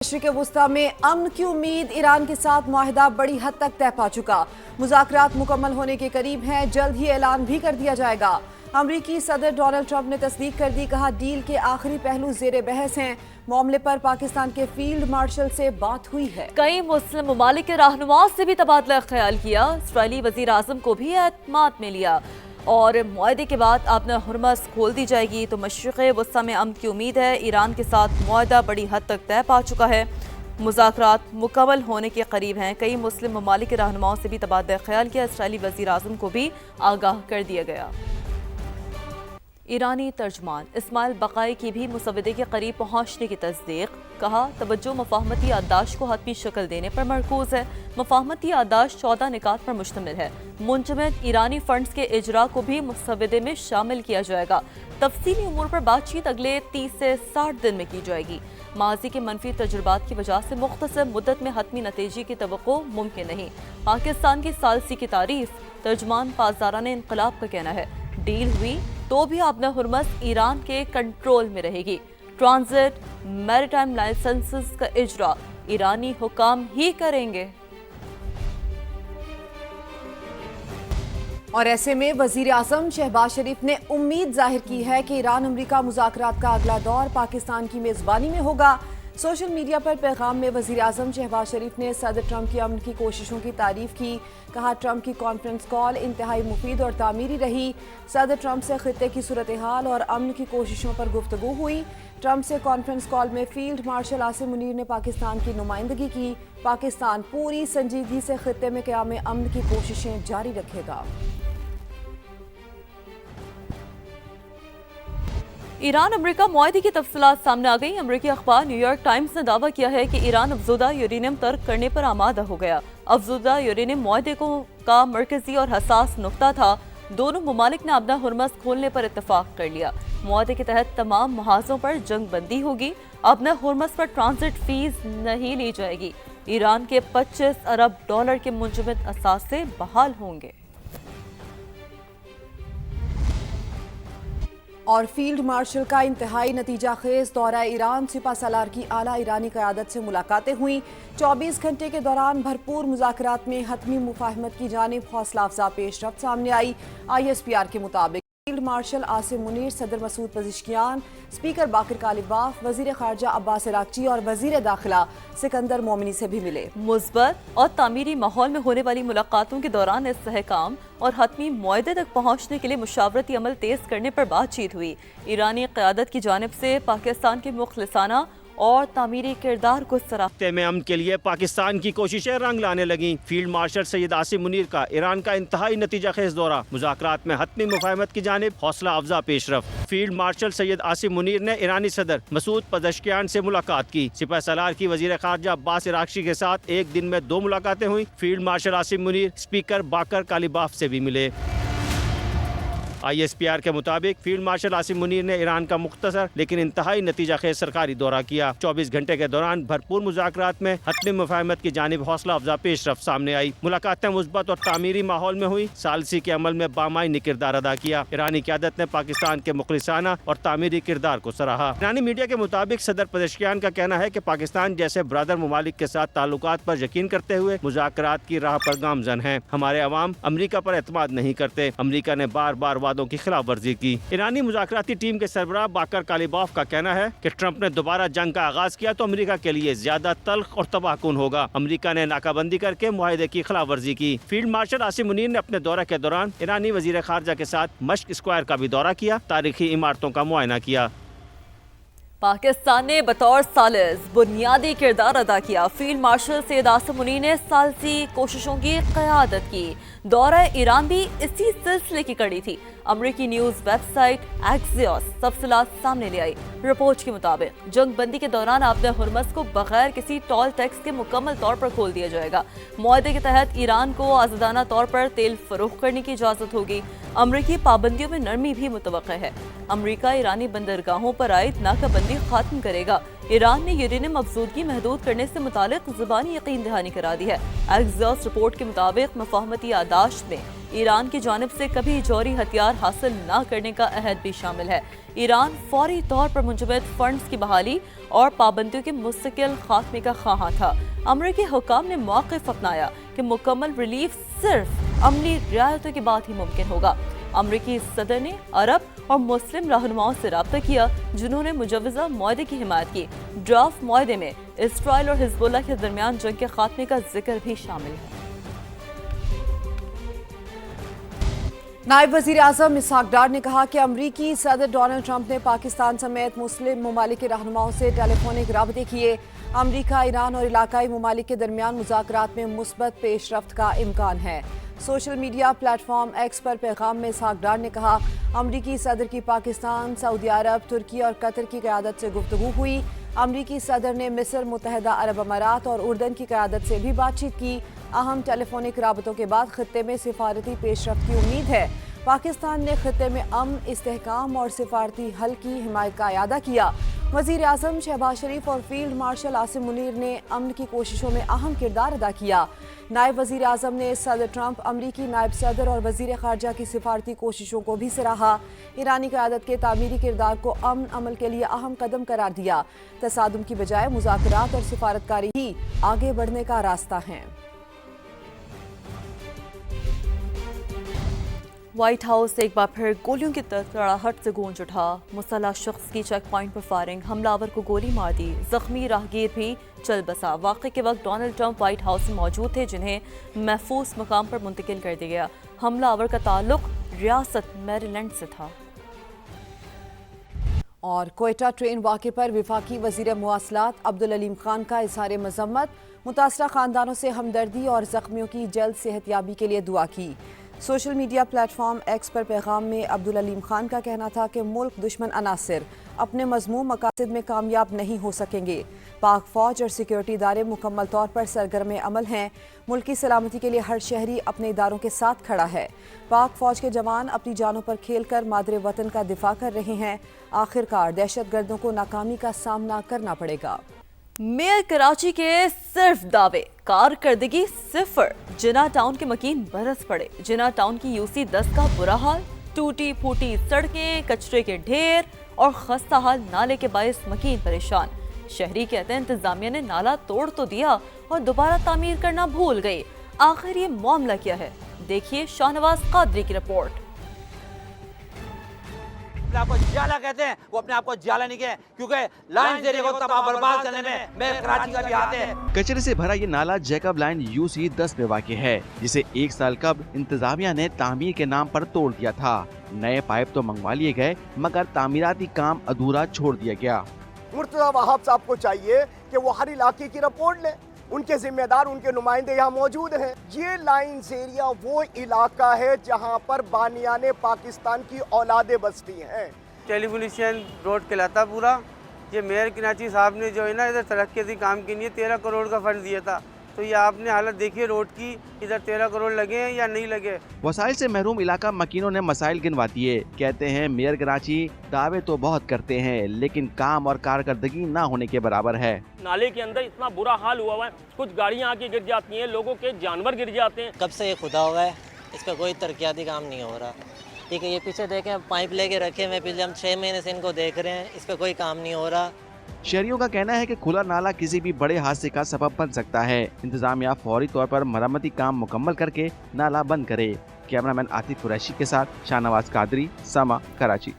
मशरिक़ वुस्ता में अमन की उम्मीद, ईरान के साथ मुआहदा बड़ी हद तक तय पा चुका। मुज़ाकरात मुकम्मल होने के करीब हैं, जल्द ही ऐलान भी कर दिया जाएगा। अमरीकी सदर डोनाल्ड ट्रंप ने तस्दीक कर दी, कहा डील के आखिरी पहलू ज़ेरे बहस हैं। मामले पर पाकिस्तान के फील्ड मार्शल से बात हुई है। कई मुस्लिम ममालिक के रहनुमा से भी तबादला ख्याल किया। इस्राईली वज़ीर आज़म को भी एतमाद में लिया और मुआहदे के बाद आपने हुर्मस खोल दी जाएगी। तो मशरिक़ वुस्ता में अमन की उम्मीद है। ईरान के साथ मुआहदा बड़ी हद तक तय पा चुका है। मुज़ाकरात मुकम्मल होने के करीब हैं। कई मुस्लिम ममालिक के रहनुमाओं से भी तबादला ख्याल किया। इस्राईली वज़ीर आज़म को भी आगाह कर दिया गया। ईरानी तर्जमान इस्माइल बक़ाई की भी मुसवदे के करीब पहुँचने की तस्दीक। कहा तवज्जो मफाहमती याददाश्त को हतमी शक्ल देने पर मरकूज़ है। मफाहमती याददाश्त 14 निकात पर मुश्तमिल है। मुंजमद ईरानी फंड्स के इजरा को भी मुसवदे में शामिल किया जाएगा। तफसीली उमूर पर बातचीत अगले 30 से 60 दिन में की जाएगी। माजी के मनफी तजुर्बात की वजह से मुख्तसर मुद्दत में हतमी नतीजे की तवक्को मुमकिन नहीं। पाकिस्तान की सालसी की तारीफ, तर्जमान पासदाराने इनकलाब का कहना है डील हुई तो भी आपने हुर्मस ईरान के कंट्रोल में रहेगी। ट्रांजिट मैरीटाइम लाइसेंसेस का इजरा ईरानी हुकाम ही करेंगे। और ऐसे में वज़ीर आज़म शहबाज शरीफ ने उम्मीद जाहिर की है कि ईरान अमरीका मुज़ाकरात का अगला दौर पाकिस्तान की मेज़बानी में होगा। सोशल मीडिया पर पैगाम में वज़ीर आज़म शहबाज शरीफ ने सदर ट्रंप की अमन की कोशिशों की तारीफ की। कहा ट्रंप की कॉन्फ्रेंस कॉल इंतहाई मुफीद और तामीरी रही। सदर ट्रंप से खित्ते की सूरत हाल और अमन की कोशिशों पर गुफ्तगू हुई। ट्रंप से कॉन्फ्रेंस कॉल में फील्ड मार्शल आसिम मुनीर ने पाकिस्तान की नुमाइंदगी की। पाकिस्तान पूरी संजीदगी से खित्ते में क़याम अमन की कोशिशें जारी रखेगा। ईरान अमेरिका मुआहदे की तफसीलात सामने आ गई। अमेरिकी अखबार न्यूयॉर्क टाइम्स ने दावा किया है कि ईरान अफजुदा यूरेनियम तर्क करने पर आमादा हो गया। अफजुदा यूरेनियम मुआहदे का मरकजी और हसास नुक्ता था। दोनों ममालिक ने अपना हुर्मस खोलने पर इत्तफाक कर लिया। मुआहदे के तहत तमाम महाजों पर जंग बंदी होगी। अपने हुर्मस पर ट्रांजिट फीस नहीं ली जाएगी। ईरान के 25 अरब डॉलर के मुंजमद असासे बहाल होंगे। और फील्ड मार्शल का इंतहाई नतीजा खेज दौरा ईरान, सिपह सलार की आला ईरानी क़यादत से मुलाकातें हुई। 24 घंटे के दौरान भरपूर मुज़ाकरात में हतमी मुफाहमत की जानिब हौसला अफजा पेशरफ्त सामने आई। ISPR के मुताबिक फील्ड मार्शल आसिम मुनीर, सदर मसूद पज़ेश्कियान, स्पीकर बाकर कालिबाफ, वज़ीर ख़ारजा अब्बास इराक़ची और वज़ीर दाखिला सिकंदर मोमिनी से भी मिले। मुस्बत और तामीरी माहौल में होने वाली मुलाकातों के दौरान इस्तेहकाम और हतमी मुआहदे तक पहुँचने के लिए मुशावरती अमल तेज़ करने पर बातचीत हुई। ईरानी क़यादत की जानिब से पाकिस्तान के मुखलिसाना और तामीरी किरदार को सराहते में अमन के लिए पाकिस्तान की कोशिशें रंग लाने लगी। फील्ड मार्शल सैयद आसिम मुनीर का ईरान का इंतहाई नतीजा खेज दौरा, मुज़ाकरात में हतमी मुफाहमत की जानिब हौसला अफजा पेशरफ्त। फील्ड मार्शल सैयद आसिम मुनीर ने ईरानी सदर मसूद पज़ेश्कियान से मुलाकात की। सिपह सलार की वज़ीर ख़ारजा अब्बास इराक़ची के साथ एक दिन में 2 मुलाकातें हुई। Field marshal Asim Munir speaker Baqer Qalibaf से भी मिले। ISPR के मुताबिक फील्ड मार्शल आसिम मुनीर ने ईरान का मुख्तसर लेकिन इंतहाई नतीजा खेज सरकारी दौरा किया। 24 घंटे के दौरान भरपूर मुज़ाकरात में हतमी मुफाहमत की जानिब हौसला अफजा पेशरफ्त सामने आई। मुलाकातें मुस्बत और तामीरी माहौल में हुई। सालसी के अमल में बामायनी किरदार अदा किया। ईरानी क़यादत ने पाकिस्तान के मुखलिसाना और तामीरी किरदार को सराहा। ईरानी मीडिया के मुताबिक सदर पज़ेश्कियान का कहना है कि पाकिस्तान जैसे ब्रदर ममालिक के साथ ताल्लुकात पर यकीन करते हुए मुज़ाकरात की राह पर गामजन है। हमारे अवाम अमरीका पर एतमाद नहीं करते। अमरीका ने बार बार वादों की खिलाफ वर्जी की। ईरानी मुज़ाकराती टीम के सरबराह बाकर कालिबाफ का कहना है कि ट्रंप ने दोबारा जंग का आगाज किया तो अमरीका के लिए ज्यादा तल्ख और तबाहकुन होगा। अमरीका ने नाकाबंदी करके मुआहदे की खिलाफ वर्जी की। फील्ड मार्शल आसिम मुनीर ने अपने दौरे के दौरान ईरानी वज़ीर ख़ारजा के साथ मश्क स्क्वायर का भी दौरा किया, तारीखी इमारतों का मुआयना किया। पाकिस्तान ने बतौर सालिस बुनियादी किरदार अदा किया। फील्ड मार्शल सैयद आसिम मुनीर ने सालसी कोशिशों की क़यादत की। दौरा ईरान भी इसी सिलसिले की कड़ी थी। अमरीकी न्यूज़ वेबसाइट एक्सियोस तफसीलात सामने ले आई। रिपोर्ट के मुताबिक जंग बंदी के दौरान आपने हुर्मस को बगैर किसी टोल टैक्स के मुकम्मल तौर पर खोल दिया जाएगा। मुआहदे के तहत ईरान को आज़ादाना तौर पर तेल फरोख्त करने की इजाज़त होगी। अमरीकी पाबंदियों में नरमी भी मुतवक्किल है। अमरीका ईरानी बंदरगाहों पर आयद नाकाबंदी खत्म करेगा। ईरान ने यूरेनियम अफजूदगी महदूद करने से मुतालिक ज़बानी यकीन दहानी करा दी है। एग्जॉस रिपोर्ट के मुताबिक मफाहमती यादाश्त में ईरान की जानिब से कभी जौहरी हथियार हासिल न करने का अहद भी शामिल है। ईरान फौरी तौर पर मुंजमद फंड्स की बहाली और पाबंदियों के मुस्तकिल खात्मे का ख्वाह था। अमरीकी हुक्काम ने मौक़िफ़ अपनाया कि मुकम्मल रिलीफ सिर्फ अमली रियायतों के बाद ही मुमकिन होगा। अमरीकी सदर ने अरब और मुस्लिम रहनुमाओं से रब्ता किया जिन्होंने मुजव्वज़ा मुआहदे की हिमायत की। ड्राफ्ट मुआहदे में इसराइल और हिजबुल्लाह के दरमियान जंग के खात्मे का जिक्र भी शामिल है। नायब वज़ीर आज़म इसहाक डार ने कहा कि अमरीकी सदर डोनाल्ड ट्रंप ने पाकिस्तान समेत मुस्लिम ममालिक के रहनुमाओं से टेलीफोनिक राबते किए। अमरीका, ईरान और इलाकाई ममालिक के दरमियान मुज़ाकरात में मुस्बत पेशरफ्त का इम्कान है। सोशल मीडिया प्लेटफॉर्म एक्स पर पैगाम में इसहाक डार ने कहा, अमरीकी सदर की पाकिस्तान, सऊदी अरब, तुर्की और कतर की क़यादत से गुफ्तगू हुई। अमरीकी सदर ने मिस्र, मुत्तहदा अरब अमारात और उर्दन की क़यादत से भी बातचीत की। अहम टेलीफोनिक राबतों के बाद खित्ते में सिफारती पेशरफ्त की उम्मीद है। पाकिस्तान ने खित्ते में अमन, इस्तेहकाम और सिफारती हल की हिमायत का इयादा किया। वज़ीर आज़म शहबाज शरीफ और फील्ड मार्शल आसिम मुनीर ने अमन की कोशिशों में अहम किरदार अदा किया। नायब वज़ीर आज़म ने सदर ट्रंप, अमरीकी नायब सदर और वज़ीर ख़ारजा की सिफारती कोशिशों को भी सराहा। ईरानी क़यादत के तामीरी किरदार को अमन अमल के लिए अहम कदम करार दिया। तसादुम की बजाय मुज़ाकरात और सिफारतकारी ही आगे बढ़ने का रास्ता है। व्हाइट हाउस एक बार फिर गोलियों की तड़ाहट से गूंज उठा। मुसल्लह शख्स की चेक पॉइंट पर फायरिंग, हमलावर को गोली मार दी, जख्मी राहगीर भी चल बसा। वाक़े के वक्त डोनाल्ड ट्रंप व्हाइट हाउस में मौजूद थे, जिन्हें महफूज मकाम पर मुंतकिल कर दिया गया। हमलावर का ताल्लुक रियासत मैरीलैंड से था। और कोयटा ट्रेन वाक़े पर वफाकी वज़ीर मवासलात अब्दुल अलीम खान का इज़हार मज़म्मत, मुतासरा ख़ानदानों से हमदर्दी और ज़ख्मियों की जल्द सेहतयाबी के लिए दुआ की। सोशल मीडिया प्लेटफॉर्म एक्स पर पैगाम में अब्दुल अलीम खान का कहना था कि मुल्क दुश्मन अनासिर अपने मज़मूम मकासद में कामयाब नहीं हो सकेंगे। पाक फ़ौज और सिक्योरिटी इदारे मुकम्मल तौर पर सरगर्म अमल हैं। मुल्क की सलामती के लिए हर शहरी अपने इदारों के साथ खड़ा है। पाक फ़ौज के जवान अपनी जानों पर खेल कर मादरे वतन का दिफा कर रहे हैं। आखिरकार दहशत गर्दों को नाकामी का सामना करना पड़ेगा। मेयर कराची के सिर्फ दावे, कारकर्दगी सिफर। जिना टाउन के मकीन बरस पड़े। जिना टाउन की यूसी 10 का बुरा हाल, टूटी फूटी सड़कें, कचरे के ढेर और खस्ता हाल नाले के बायस मकीन परेशान। शहरी कहते हैं इंतजामिया ने नाला तोड़ तो दिया और दोबारा तामीर करना भूल गई। आखिर ये मामला क्या है, देखिए शाहनवाज कादरी की रिपोर्ट। आपको जाला कहते हैं, वो अपने आप को जाला नहीं कहते, क्योंकि लाइन से को तबाह बर्बाद करने में मेयर कराची का भी हाथ है। कचरे से भरा ये नाला जैकब लाइन यूसी 10 में वाक़ है, जिसे 1 साल कब इंतजामिया ने तामीर के नाम पर तोड़ दिया था। नए पाइप तो मंगवा लिए गए, मगर तामीराती काम अधूरा छोड़ दिया गया। मुर्तज़ा वहाब साहब को चाहिए कि वो हर इलाके की रिपोर्ट लें। उनके जिम्मेदार, उनके नुमाइंदे यहाँ मौजूद हैं। ये लाइन्स एरिया वो इलाका है जहाँ पर बानियाने पाकिस्तान की औलादें बसती हैं। टेलीपोलिशन रोड कहलाता पूरा। ये मेयर कराची साहब ने जो है ना इधर तरक्की काम के लिए 13 करोड़ का फंड दिया था, तो ये आपने हालत देखी रोड की, इधर 13 करोड़ लगे हैं या नहीं लगे। वसाइल से महरूम इलाका मकीनों ने मसाइल गिनवा दिए। कहते हैं मेयर कराची दावे तो बहुत करते हैं, लेकिन काम और कारकर्दगी ना होने के बराबर है। नाले के अंदर इतना बुरा हाल हुआ है, कुछ गाड़ियाँ आके गिर जाती हैं, लोगों के जानवर गिर जाते हैं। कब से ये खुदा हुआ है, इस पर कोई तरक्याती काम नहीं हो रहा। ठीक है, ये पीछे देखें पाइप लेके रखे हुए, पिछले हम 6 महीने से इनको देख रहे हैं, इस पर कोई काम नहीं हो रहा। शहरियों का कहना है कि खुला नाला किसी भी बड़े हादसे का सबब बन सकता है। इंतजामिया फौरी तौर पर मरम्मती काम मुकम्मल करके नाला बंद करे। कैमरामैन आतिफ कुरैशी के साथ शाहनवाज कादरी, समा, कराची।